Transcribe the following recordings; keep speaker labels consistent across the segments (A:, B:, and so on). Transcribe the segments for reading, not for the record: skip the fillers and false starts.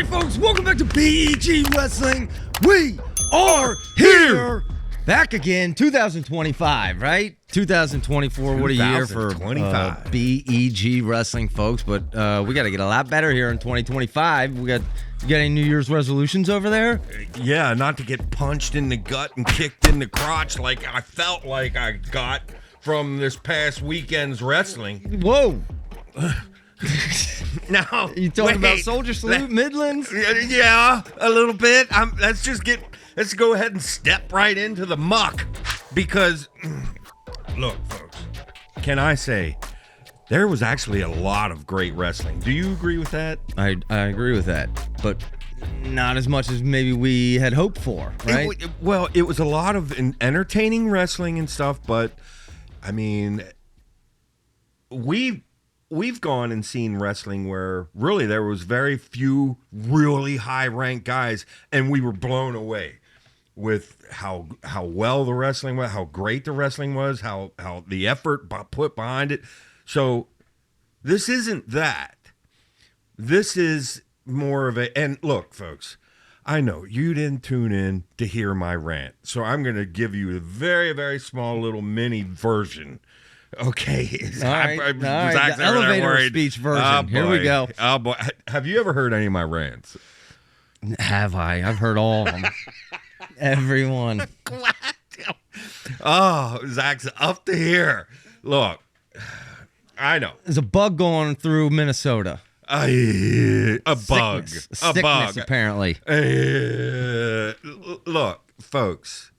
A: right, folks, welcome back to BEG Wrestling. We are here. Back again, 2025, right? 2024, what a year for BEG Wrestling, folks. But we got to get a lot better here in 2025. You got any New Year's resolutions over there?
B: Yeah, not to get punched in the gut and kicked in the crotch like I felt like I got from this past weekend's wrestling.
A: Whoa.
B: Now,
A: You talking about Soldier Salute Midlands?
B: Yeah, a little bit. Let's go ahead and step right into the muck. Because, look, folks, can I say, there was actually a lot of great wrestling. Do you agree with that?
A: I agree with that, but not as much as maybe we had hoped for, right?
B: It was a lot of entertaining wrestling and stuff, but, I mean, We've gone and seen wrestling where really there was very few really high-ranked guys, and we were blown away with how well the wrestling was, how great the wrestling was, how the effort put behind it. So this isn't that. This is more of a – and look, folks, I know you didn't tune in to hear my rant, so I'm going to give you a very, very small little mini version. Okay.
A: All right. The elevator speech version. Here we go.
B: Oh, boy. Have you ever heard any of my rants?
A: Have I? I've heard all of them. Everyone.
B: Oh, Zach's up to here. Look, I know.
A: There's a bug going through Minnesota.
B: A bug.
A: Sickness,
B: a bug.
A: Apparently.
B: Look, folks,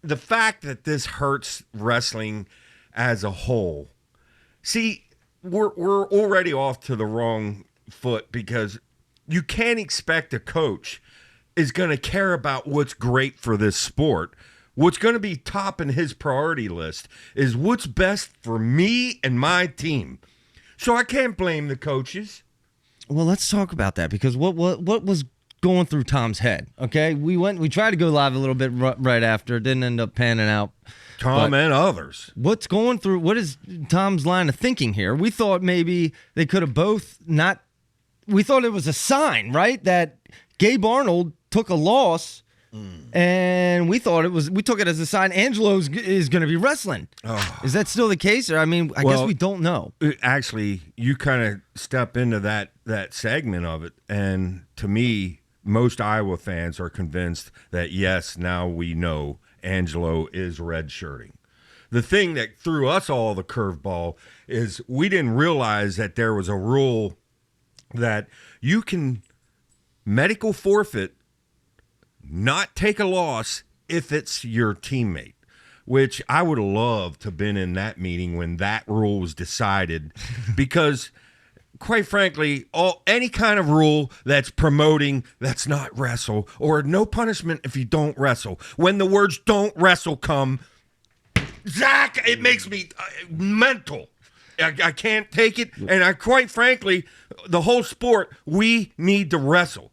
B: the fact that this hurts wrestling as a whole. See, we're already off to the wrong foot because you can't expect a coach is going to care about what's great for this sport. What's going to be top in his priority list is what's best for me and my team. So I can't blame the coaches.
A: Well, let's talk about that because what was going through Tom's head? Okay, we tried to go live a little bit right after, didn't end up panning out.
B: Tom and others.
A: What is Tom's line of thinking here? We thought maybe they could have both not. We thought it was a sign, right? That Gabe Arnold took a loss, and we took it as a sign Angelo is going to be wrestling. Oh. Is that still the case? Or I guess we don't know.
B: Actually, you kind of step into that segment of it, and to me, most Iowa fans are convinced that yes, now we know Angelo is redshirting. The thing that threw us all the curveball is we didn't realize that there was a rule that you can medical forfeit, not take a loss if it's your teammate, which I would have loved to have been in that meeting when that rule was decided because quite frankly, any kind of rule that's promoting that's not wrestle or no punishment if you don't wrestle. When the words don't wrestle come, Zach, it makes me mental. I can't take it. And quite frankly, the whole sport, we need to wrestle.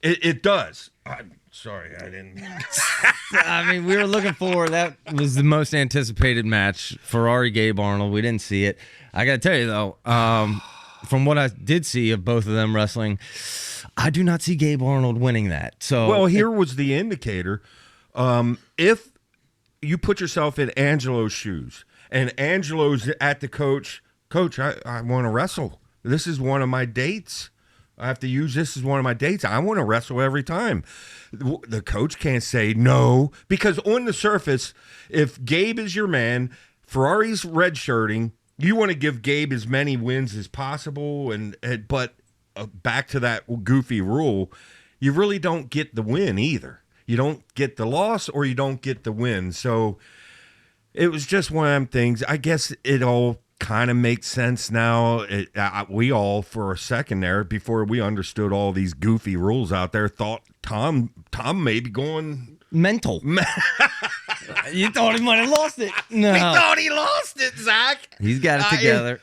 B: It does. I'm sorry, I didn't.
A: We were looking forward. That was the most anticipated match. Ferrari, Gabe Arnold. We didn't see it. I got to tell you, though, from what I did see of both of them wrestling, I do not see Gabe Arnold winning that. So,
B: well, here was the indicator. If you put yourself in Angelo's shoes, and Angelo's at the coach, I want to wrestle. This is one of my dates. I have to use this as one of my dates. I want to wrestle every time. The coach can't say no, because on the surface, if Gabe is your man, Ferrari's redshirting, you want to give Gabe as many wins as possible, but back to that goofy rule, you really don't get the win either. You don't get the loss or you don't get the win. So it was just one of them things. I guess it all kind of makes sense now. We all, for a second there, before we understood all these goofy rules out there, thought Tom may be going
A: mental. You thought he might have lost it. No.
B: We thought he lost it, Zach.
A: He's got it together.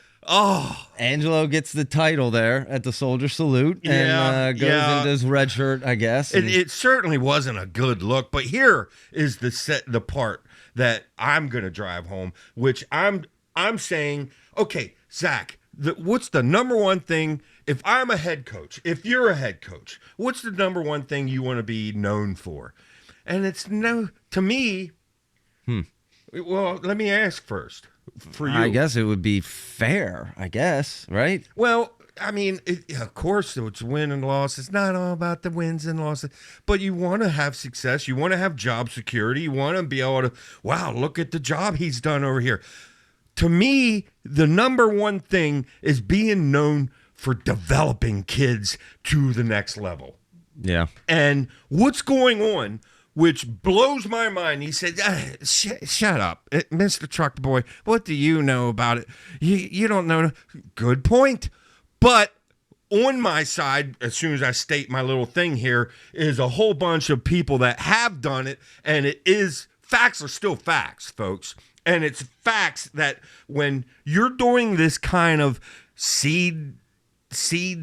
A: Angelo gets the title there at the Soldier Salute and goes into his red shirt, I guess.
B: It certainly wasn't a good look, but here is the part that I'm going to drive home, which I'm saying, okay, Zach, what's the number one thing? If I'm a head coach, if you're a head coach, what's the number one thing you want to be known for? And it's to me. Well, let me ask first for you.
A: I guess it would be fair, I guess, right?
B: Well, I mean, of course, it's win and loss. It's not all about the wins and losses, but you want to have success. You want to have job security. You want to be able to, wow, look at the job he's done over here. To me, the number one thing is being known for developing kids to the next level.
A: Yeah.
B: And what's going on, which blows my mind, he said, shut up, Mr. Truck Boy. What do you know about it? You don't know. Good point. But on my side, as soon as I state my little thing here, is a whole bunch of people that have done it, and it is, facts are still facts, folks. And it's facts that when you're doing this kind of seed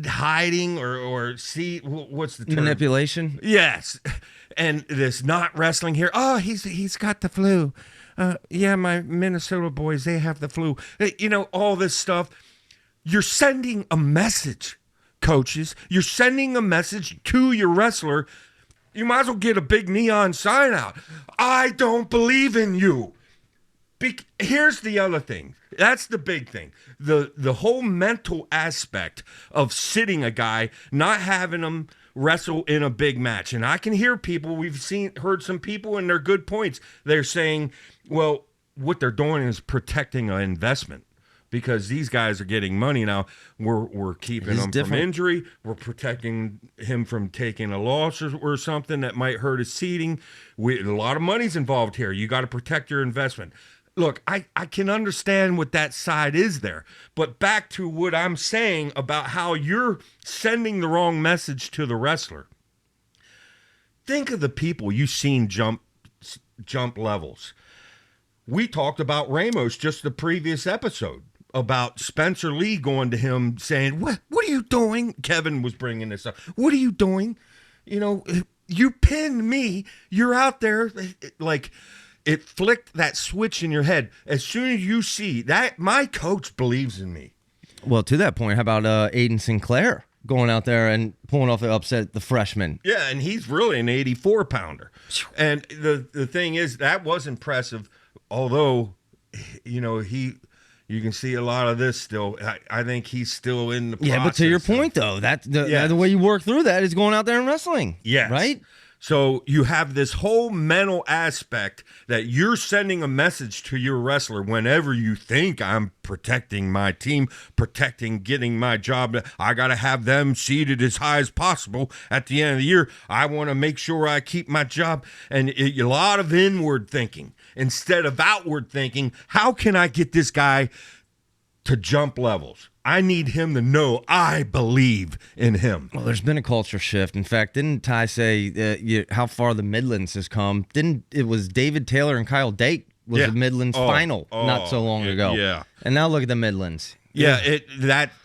B: hiding or seed, what's the term?
A: Manipulation?
B: Yes. And this not wrestling here. Oh, he's got the flu. Yeah, my Minnesota boys, they have the flu. You know, all this stuff. You're sending a message, coaches. You're sending a message to your wrestler. You might as well get a big neon sign out. I don't believe in you. Here's the other thing. That's the big thing. The whole mental aspect of sitting a guy, not having him wrestle in a big match. And I can hear people, heard some people, and they're good points. They're saying, well, what they're doing is protecting an investment. Because these guys are getting money now, we're keeping them from injury. We're protecting him from taking a loss or something that might hurt his seating. A lot of money's involved here. You got to protect your investment. Look, I can understand what that side is there. But back to what I'm saying about how you're sending the wrong message to the wrestler. Think of the people you've seen jump levels. We talked about Ramos just the previous episode. About Spencer Lee going to him saying, what are you doing? Kevin was bringing this up. What are you doing? You know, you pinned me. You're out there. Like, it flicked that switch in your head. As soon as you see that, my coach believes in me.
A: Well, to that point, how about Aiden Sinclair going out there and pulling off the upset, the freshman?
B: Yeah, and he's really an 84-pounder. And the thing is, that was impressive, although, you know, you can see a lot of this still. I think he's still in the process.
A: Yeah, but to your point, though, the way you work through that is going out there and wrestling.
B: Yes.
A: Right?
B: So you have this whole mental aspect that you're sending a message to your wrestler whenever you think I'm protecting my team, getting my job. I got to have them seated as high as possible at the end of the year. I want to make sure I keep my job. And a lot of inward thinking instead of outward thinking. How can I get this guy to jump levels? I need him to know I believe in him.
A: Well, there's been a culture shift. In fact, didn't Ty say how far the Midlands has come? It was David Taylor and Kyle Dake was the Midlands final not so long ago.
B: Yeah.
A: And now look at the Midlands.
B: Yeah,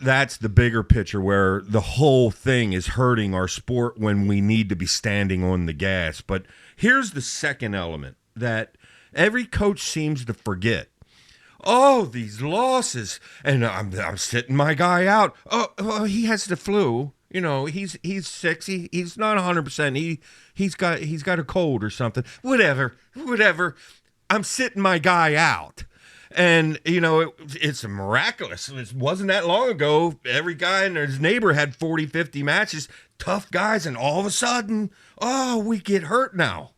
B: that's the bigger picture where the whole thing is hurting our sport when we need to be standing on the gas. But here's the second element that every coach seems to forget. Oh, these losses, and I'm sitting my guy out. Oh, he has the flu. You know, he's sick. He's not 100%. He's got a cold or something. Whatever. I'm sitting my guy out, and you know it's miraculous. It wasn't that long ago. Every guy and his neighbor had 40, 50 matches, tough guys, and all of a sudden, we get hurt now.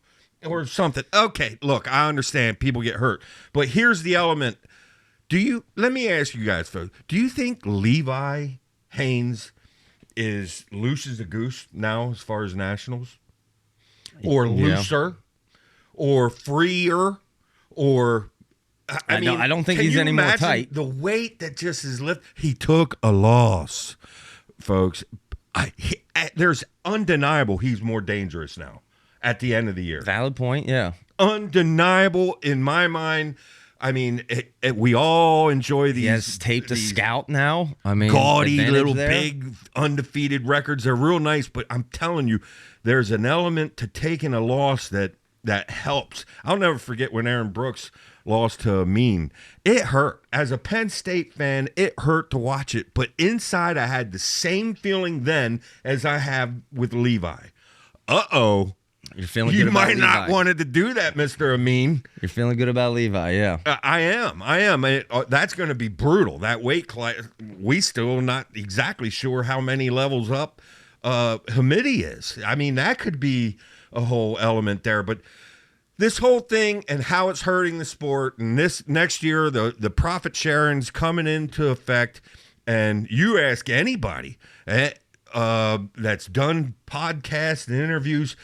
B: Or something. Okay, look, I understand people get hurt, but here's the element. Let me ask you guys, folks, do you think Levi Haynes is loose as a goose now as far as nationals? Or looser? Or freer? Or, I mean,
A: I don't think he's any more tight.
B: The weight that just is lifted. He took a loss, folks. There's undeniable he's more dangerous now at the end of the year.
A: Valid point, yeah.
B: Undeniable in my mind. I mean, we all enjoy these.
A: He has tape to scout now. I mean,
B: gaudy little big undefeated records. They're real nice, but I'm telling you, there's an element to taking a loss that that helps. I'll never forget when Aaron Brooks lost to Amin. It hurt. As a Penn State fan, it hurt to watch it. But inside, I had the same feeling then as I have with Levi. Uh-oh.
A: You're feeling
B: You
A: good about
B: might not
A: Levi.
B: wanted to do that, Mr. Amin.
A: You're feeling good about Levi, yeah.
B: I am. That's going to be brutal. That weight class, we still not exactly sure how many levels up Hamidi is. I mean, that could be a whole element there. But this whole thing and how it's hurting the sport, and this next year, the profit sharing's coming into effect. And you ask anybody that's done podcasts and interviews,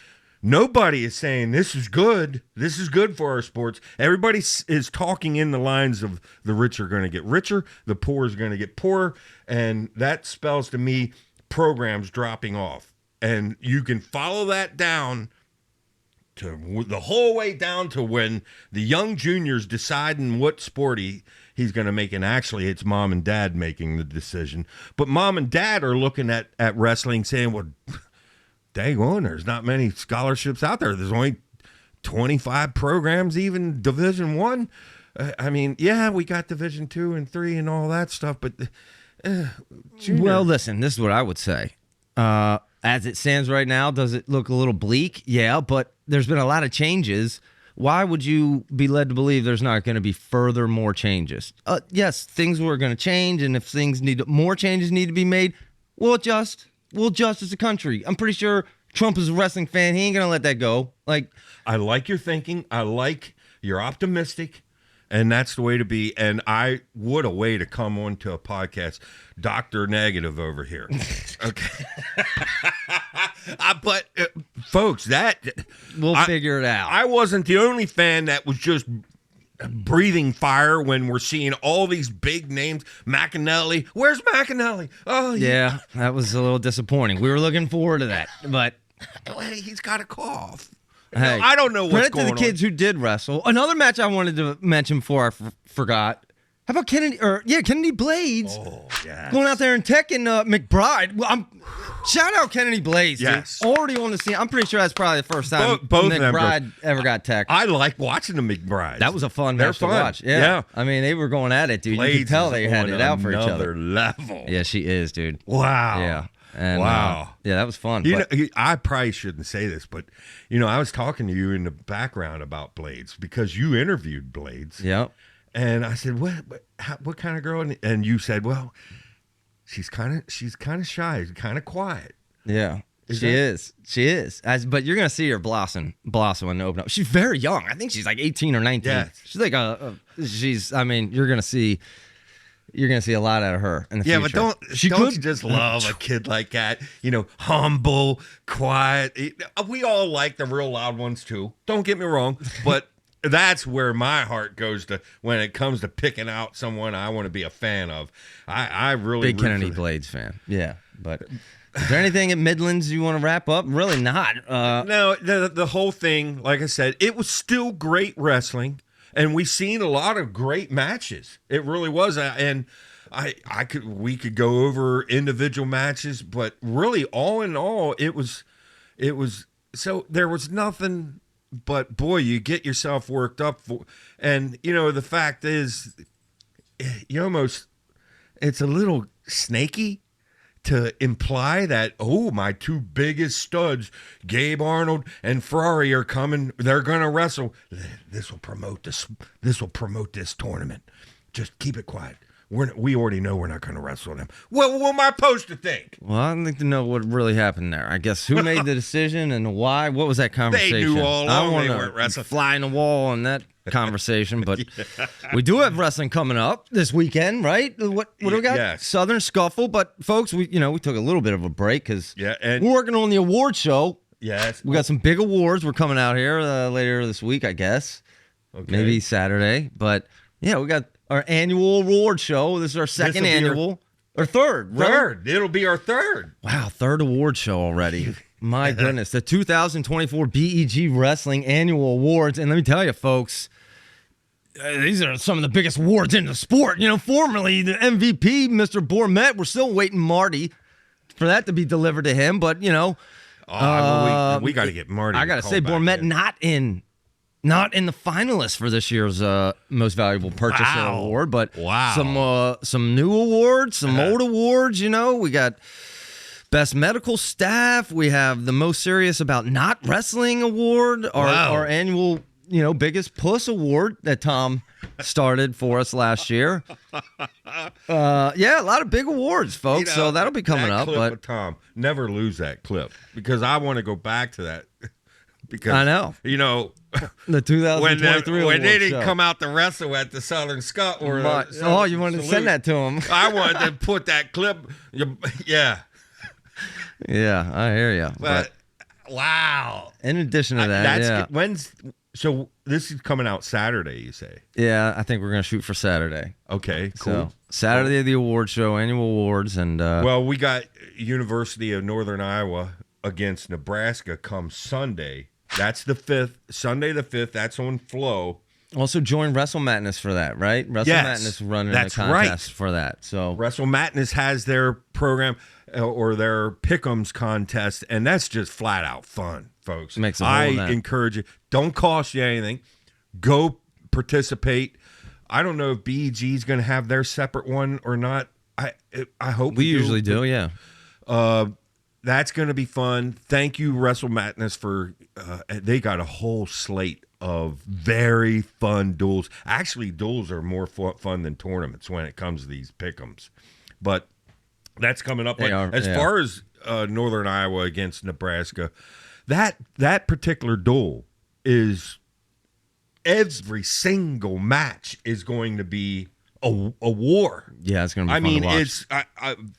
B: nobody is saying this is good. This is good for our sports. Everybody is talking in the lines of the rich are going to get richer, the poor is going to get poorer, and that spells to me programs dropping off. And you can follow that down to the whole way down to when the young juniors deciding what sport he's going to make, and actually it's mom and dad making the decision. But mom and dad are looking at wrestling saying, well, dang on, there's not many scholarships out there. There's only 25 programs, even Division One. I mean, yeah, we got Division 2 and 3 and all that stuff, but junior.
A: Well, listen, this is what I would say. As it stands right now, does it look a little bleak? Yeah, but there's been a lot of changes. Why would you be led to believe there's not going to be further more changes? Yes, things were going to change, and if more changes need to be made, we'll adjust. We'll adjust as a country. I'm pretty sure Trump is a wrestling fan. He ain't going to let that go.
B: I like your thinking. I like you're optimistic, and that's the way to be. And what a way to come onto a podcast. Dr. Negative over here. Okay. But folks,
A: we'll figure it out.
B: I wasn't the only fan that was just breathing fire when we're seeing all these big names. McAnally. Where's McAnally? Oh,
A: yeah, that was a little disappointing. We were looking forward to that, but
B: he's got a cough.
A: Hey,
B: I don't know what's
A: credit
B: going
A: to the kids who did wrestle. Another match I wanted to mention before I forgot. How about Kennedy Blades?
B: Oh, yeah.
A: Going out there and teching McBride. Well, shout out Kennedy Blades.
B: Yes.
A: Dude. Already on the scene. I'm pretty sure that's probably the first time
B: Both
A: McBride ever got teched.
B: I like watching the McBrides.
A: That was a fun match to watch. Yeah. I mean, they were going at it, dude.
B: Blades,
A: you could tell they had it out for each other.
B: Another level.
A: Yeah, she is, dude.
B: Wow.
A: Yeah. And,
B: wow.
A: Yeah, that was fun.
B: You know, I probably shouldn't say this, but, I was talking to you in the background about Blades because you interviewed Blades.
A: Yep. And
B: I said, what kind of girl? And you said, well, she's kind of shy, kind of quiet.
A: Yeah. She is. But you're going to see her blossom when they open up. She's very young. I think she's like 18 or 19.
B: Yeah.
A: She's like you're going to see a lot out of her in the future.
B: Yeah, but don't you just love a kid like that? Humble, quiet. We all like the real loud ones too. Don't get me wrong, but that's where my heart goes to when it comes to picking out someone I want to be a fan of. I really
A: big Kennedy Blades fan. Yeah, but is there anything at Midlands you want to wrap up? Really not.
B: No, the whole thing, like I said, it was still great wrestling. And we've seen a lot of great matches. It really was, and we could go over individual matches, but really, all in all, it was. So there was nothing, but boy, you get yourself worked up for, and the fact is, it's a little snaky to imply that, my two biggest studs, Gabe Arnold and Ferrari, are coming. They're going to wrestle. This will promote this. This will promote this tournament. Just keep it quiet. We already know we're not going to wrestle them. What am I supposed to think?
A: Well, I'd like to know what really happened there. I guess who made the decision and why? What was that conversation?
B: They knew all along they weren't wrestling.
A: Fly in the wall in that conversation, but we do have wrestling coming up this weekend, right? What do we got?
B: Yes.
A: Southern Scuffle, but folks, we took a little bit of a break because
B: and
A: we're working on the award show.
B: Yes,
A: we got some big awards. We're coming out here later this week, I guess. Okay. Maybe Saturday, but yeah, we got our annual award show. This is our second annual. Or third.
B: Third. It'll be our third.
A: Wow, third award show already. My goodness. The 2024 BEG Wrestling Annual Awards. And let me tell you, folks, these are some of the biggest awards in the sport. Formerly the MVP, Mr. Bourmet. We're still waiting Marty for that to be delivered to him. But,
B: we got to get Marty.
A: I got to say, Bourmet not in not in the finalists for this year's Most Valuable Purchaser Award, but some new awards, some old awards. We got Best Medical Staff. We have the Most Serious About Not Wrestling Award, our annual, Biggest Puss Award that Tom started for us last year. A lot of big awards, folks. So that'll be coming up. But
B: Tom, never lose that clip because I want to go back to that. Because
A: I know, the 2023
B: when they didn't
A: show.
B: come out to wrestle at the Southern Scuffle.
A: You wanted to send that to him?
B: I wanted to put that clip. Yeah.
A: Yeah, I hear you.
B: But wow.
A: In addition to that,
B: so this is coming out Saturday, you say?
A: Yeah, I think we're going to shoot for Saturday.
B: Okay, cool.
A: So, Saturday of the award show, annual awards, and
B: well, we got University of Northern Iowa against Nebraska come Sunday. That's the 5th, Sunday the 5th. That's on Flow.
A: Also join Wrestle Madness for that, right? Wrestle Madness running a contest for that. So
B: Wrestle Madness has their program or their Pick'ems contest, and that's just flat out fun, folks. I encourage you. Don't cost you anything. Go participate. I don't know if BEG is going to have their separate one or not. I hope
A: we usually do. Yeah.
B: That's going to be fun. Thank you, Wrestle Madness, for they got a whole slate of very fun duels. Actually, duels are more fun than tournaments when it comes to these pick'ems. But that's coming up. As far as Northern Iowa against Nebraska, that particular duel is every single match is going to be a war.
A: Yeah, it's going to be fun to watch.
B: It's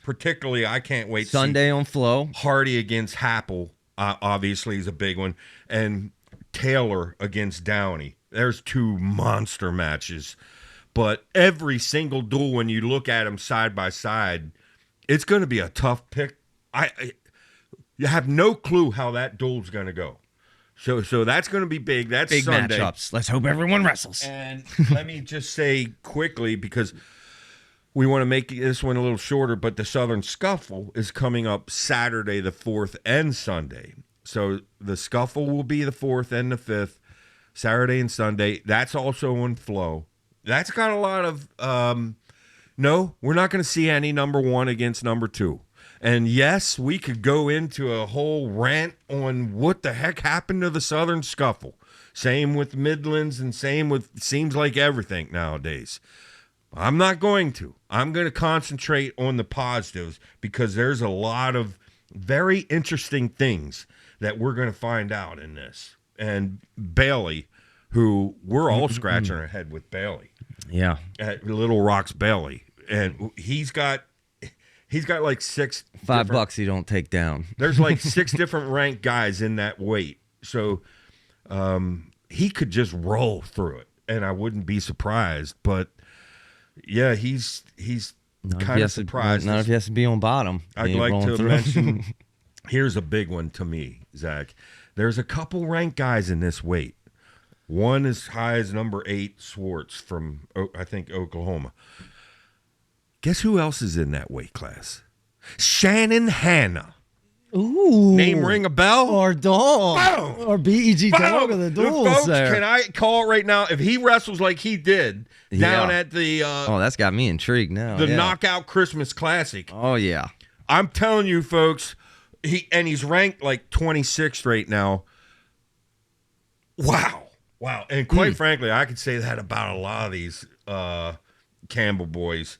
B: particularly I can't wait.
A: Sunday on Flow.
B: Hardy against Happel, obviously, is a big one, and Taylor against Downey. There's two monster matches, but every single duel, when you look at them side by side, it's going to be a tough pick. You have no clue how that duel's going to go. So that's going to be big. That's
A: big
B: Sunday.
A: Matchups. Let's hope everyone wrestles.
B: And let me just say quickly, because we want to make this one a little shorter, but the Southern Scuffle is coming up Saturday the 4th and Sunday. So the Scuffle will be the 4th and the 5th, Saturday and Sunday. That's also on Flow. That's got a lot of no, we're not going to see any number 1 against number 2. And yes, we could go into a whole rant on what the heck happened to the Southern Scuffle. Same with Midlands and same with seems like everything nowadays. I'm not going to. I'm going to concentrate on the positives because there's a lot of very interesting things that we're going to find out in this. And Bailey, who we're all scratching our head with Bailey.
A: Yeah.
B: At Little Rock's Bailey. And he's got like
A: $5 you don't take down.
B: There's like 6 different ranked guys in that weight. So he could just roll through it, and I wouldn't be surprised. But, yeah, he's kind of surprised.
A: Not if he has to be on bottom.
B: I'd like to mention, here's a big one to me, Zach. There's a couple ranked guys in this weight. One as high as number 8, Swartz from, I think, Oklahoma. Guess who else is in that weight class? Shannon Hanna.
A: Ooh.
B: Name ring a bell?
A: Or Dog.
B: Boom.
A: Or BEG Dog
B: Boom.
A: of the duels.
B: Folks,
A: there.
B: can I call it right now? If he wrestles like he did down at the
A: that's got me intrigued now.
B: The Knockout Christmas Classic.
A: Oh, yeah.
B: I'm telling you, folks, he's ranked like 26th right now. Wow. And quite frankly, I could say that about a lot of these Campbell boys.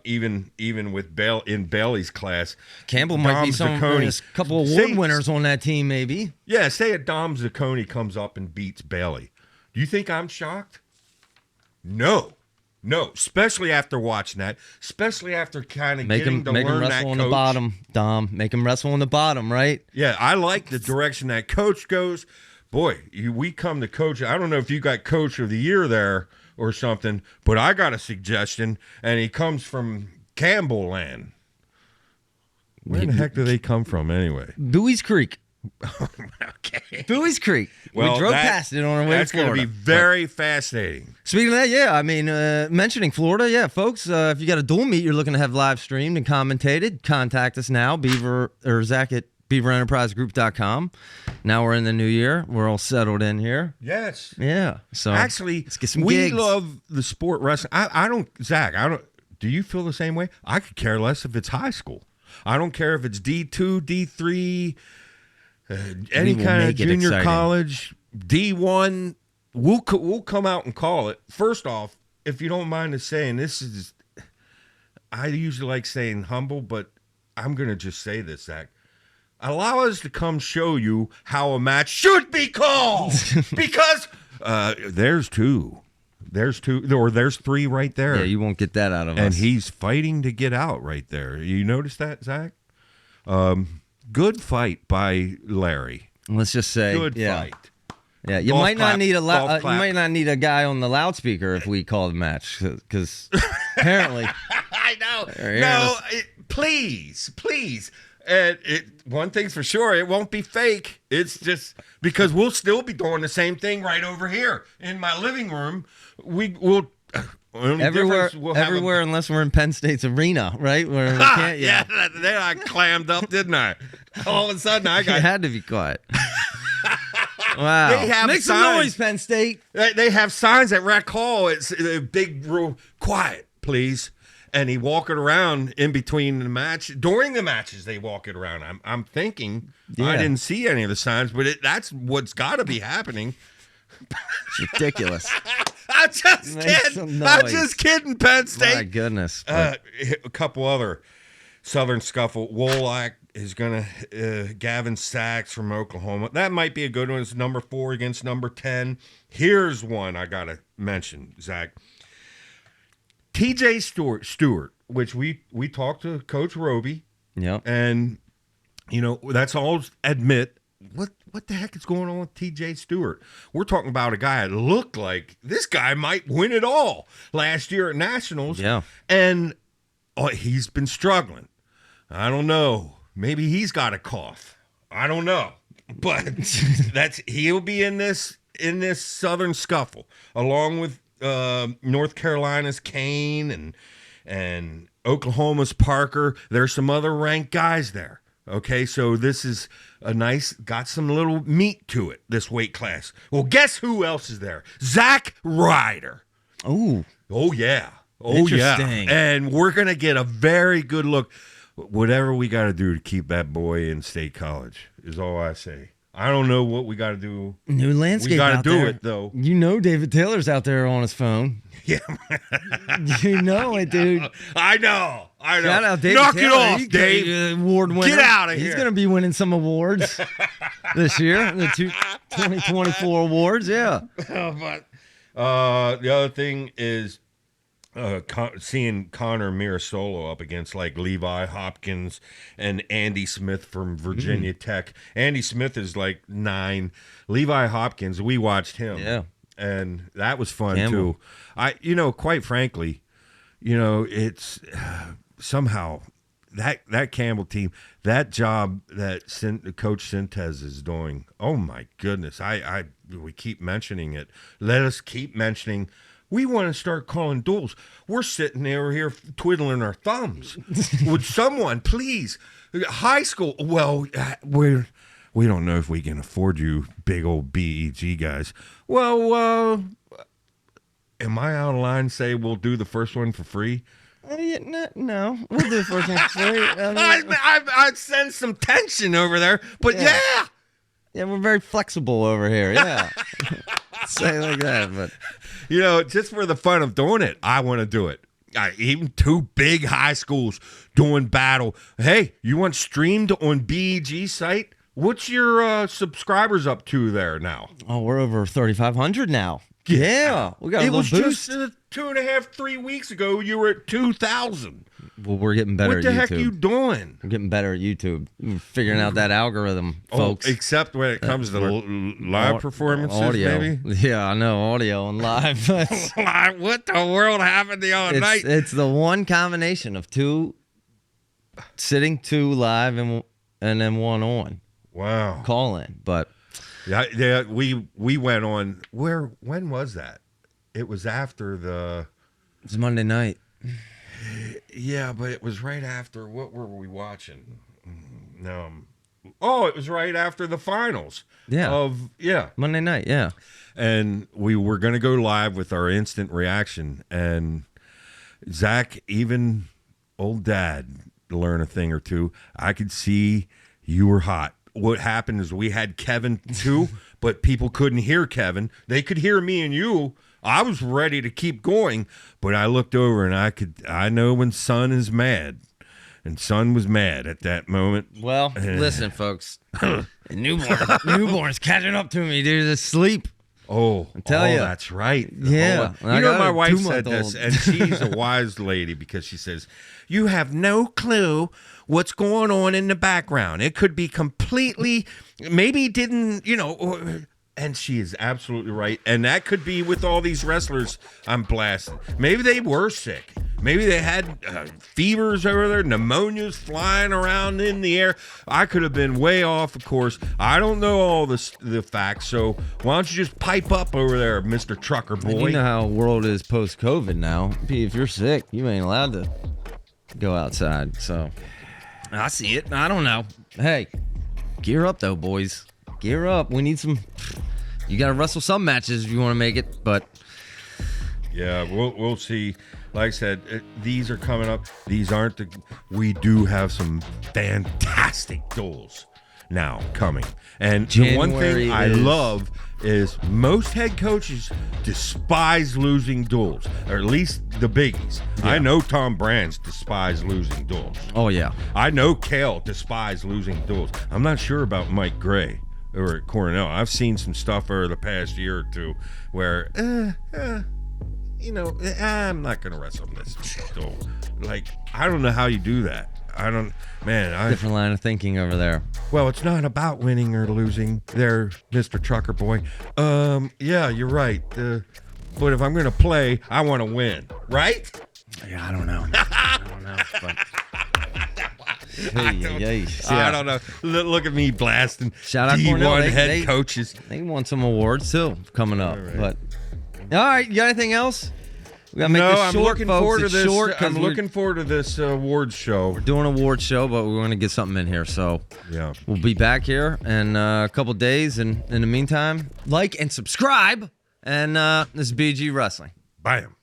B: Even with in Bailey's class,
A: Campbell might be a couple award winners on that team, maybe.
B: Yeah, say a Dom Zacconi comes up and beats Bailey. Do you think I'm shocked? No, especially after watching that, especially after kind of getting to learn that coach. Make him wrestle on the bottom, Dom. Make him wrestle on the bottom, right? Yeah, I like the direction that coach goes. Boy, we come to coach. I don't know if you got coach of the year there or something, but I got a suggestion, and he comes from Campbell land. Where the heck do they come from anyway?
A: Bowie's Creek.
B: Okay.
A: Bowie's Creek.
B: Well,
A: we drove past it on our way to Florida.
B: That's going to be very fascinating.
A: Speaking of that, yeah, I mean, mentioning Florida, yeah, folks, if you got a dual meet you're looking to have live streamed and commentated, contact us now, Beaver or Zach at BeaverEnterpriseGroup.com. Now we're in the new year. We're all settled in here.
B: Yes.
A: Yeah. So
B: actually,
A: let's get some
B: we
A: gigs.
B: love the sport wrestling. I don't, Zach. I don't. Do you feel the same way? I could care less if it's high school. I don't care if it's D2, D3, any kind of junior college, D1. We'll come out and call it. First off, if you don't mind us saying, this is, I usually like saying humble, but I'm going to just say this, Zach. Allow us to come show you how a match should be called. Because there's two. There's two, or there's three right there.
A: Yeah, you won't get that out of us.
B: And he's fighting to get out right there. You notice that, Zach? Good fight by Larry.
A: Let's just say,
B: good fight.
A: Yeah, you might not need you might not need a guy on the loudspeaker if we call the match, because apparently.
B: I know. No, please. And one thing's for sure, it won't be fake. It's just because we'll still be doing the same thing right over here in my living room. We'll
A: everywhere unless we're in Penn State's arena, right? Where we can't.
B: Yeah, then I clammed up, didn't I? All of a sudden, I got.
A: You had to be quiet. Wow!
B: They have
A: Make some noise, Penn State.
B: They have signs at Rec Hall. It's a big rule. Quiet, please. And he walking around in between the match. During the matches, they walk it around. I'm thinking I didn't see any of the signs, but that's what's got to be happening.
A: It's ridiculous.
B: I'm just kidding. I'm just kidding, Penn State.
A: My goodness.
B: A couple other Southern Scuffle. Wolak is going to Gavin Sachs from Oklahoma. That might be a good one. It's number 4 against number 10. Here's one I got to mention, Zach. TJ Stewart, which we talked to Coach Roby.
A: Yeah.
B: And, that's all admit. What the heck is going on with TJ Stewart? We're talking about a guy that looked like this guy might win it all last year at Nationals.
A: Yeah.
B: And he's been struggling. I don't know. Maybe he's got a cough. I don't know. But he'll be in this Southern Scuffle along with North Carolina's Kane and Oklahoma's Parker. There's some other ranked guys there. Okay, so this is got some little meat to it, this weight class. Well, guess who else is there? Zach Ryder.
A: Oh,
B: yeah.
A: Interesting.
B: Yeah. And we're going to get a very good look. Whatever we got to do to keep that boy in State College is all I say. I don't know what we got to do.
A: New landscape.
B: We got
A: out
B: to do
A: there.
B: it, though.
A: David Taylor's out there on his phone.
B: Yeah.
A: You know it, dude.
B: I know.
A: Shout out David
B: Knock
A: Taylor.
B: it off, Dave.
A: Award winner.
B: Get out of here.
A: He's going to be winning some awards this year. The 2024 awards, yeah.
B: But the other thing is seeing Connor Mirasolo up against like Levi Hopkins and Andy Smith from Virginia Tech. Andy Smith is like 9. Levi Hopkins, we watched him.
A: Yeah.
B: And that was fun
A: Campbell.
B: too. Quite frankly, it's somehow that Campbell team, that job that Coach Sintez is doing. Oh my goodness. We keep mentioning it. Let us keep mentioning. We want to start calling duels. We're sitting over here twiddling our thumbs. Would someone please, high school? Well, we don't know if we can afford you big old BEG guys. Well, am I out of line? Say we'll do the first one for free.
A: No, we'll do the first one for free.
B: I'd sense some tension over there, but yeah.
A: Yeah, we're very flexible over here. Yeah, say it like that, but
B: just for the fun of doing it, I want to do it. Even 2 big high schools doing battle. Hey, you want streamed on BEG site? What's your subscribers up to there now?
A: Oh, we're over 3,500 now. Yeah, we got a little boost.
B: Just 2.5, 3 weeks ago, you were at 2,000.
A: Well, we're getting better at YouTube.
B: What the heck are you doing?
A: We're getting better at YouTube. We're figuring out that algorithm, folks.
B: Except when it comes to live performances,
A: audio.
B: maybe?
A: Yeah, I know, audio and live.
B: What the world happened the other night?
A: It's the one combination of 2 sitting, 2 live, and then 1 on.
B: Wow.
A: Call in, but...
B: Yeah, we went on. When was that? It was after the...
A: It was Monday night.
B: Yeah, but it was right after. What were we watching? No, I'm Oh, it was right after the finals.
A: Yeah.
B: Yeah.
A: Monday night, yeah.
B: And we were going to go live with our instant reaction. And Zach, even old dad, to learn a thing or two, I could see you were hot. What happened is we had Kevin too, but people couldn't hear Kevin. They could hear me and you. I was ready to keep going, but I looked over and I know when Son is mad. And Son was mad at that moment.
A: Well, listen, folks. Newborn's catching up to me, dude. Asleep.
B: Oh,
A: I tell you.
B: That's right.
A: Yeah.
B: You know, my wife said
A: 2-month-old.
B: this, and she's a wise lady because she says, you have no clue what's going on in the background. It could be completely, maybe didn't, and she is absolutely right. And that could be with all these wrestlers I'm blasting. Maybe they were sick. Maybe they had fevers over there, pneumonias flying around in the air. I could have been way off, of course. I don't know all the facts, so why don't you just pipe up over there, Mr. Trucker Boy?
A: You know how the world is post-COVID now. If you're sick, you ain't allowed to go outside. So I see it. I don't know. Hey, gear up, though, boys. Gear up. We need some... You got to wrestle some matches if you want to make it, but...
B: Yeah, we'll see. Like I said, these are coming up. These aren't the... We do have some fantastic duels now coming. And the one thing I love is most head coaches despise losing duels, or at least the biggies. Yeah. I know Tom Brands despise losing duels.
A: Oh, yeah.
B: I know Kale despise losing duels. I'm not sure about Mike Gray or at Cornell. I've seen some stuff over the past year or two where, I'm not going to wrestle this duel. Like, I don't know how you do that.
A: Different line of thinking over there.
B: Well, it's not about winning or losing there, Mr. Trucker Boy. Yeah, you're right. But if I'm going to play, I want to win, right?
A: Yeah, I don't know. But...
B: I don't know. Look at me blasting.
A: Shout out
B: D1
A: Cornell.
B: head coaches.
A: They won some awards too coming up. But all right, you got anything else? We gotta make this short,
B: I'm looking
A: folks.
B: forward to
A: it's
B: this.
A: Short
B: I'm looking forward to this awards show.
A: We're doing an awards show, but we want to get something in here. So
B: yeah,
A: we'll be back here in a couple days. And in the meantime, like and subscribe. And this is BG Wrestling.
B: Bam.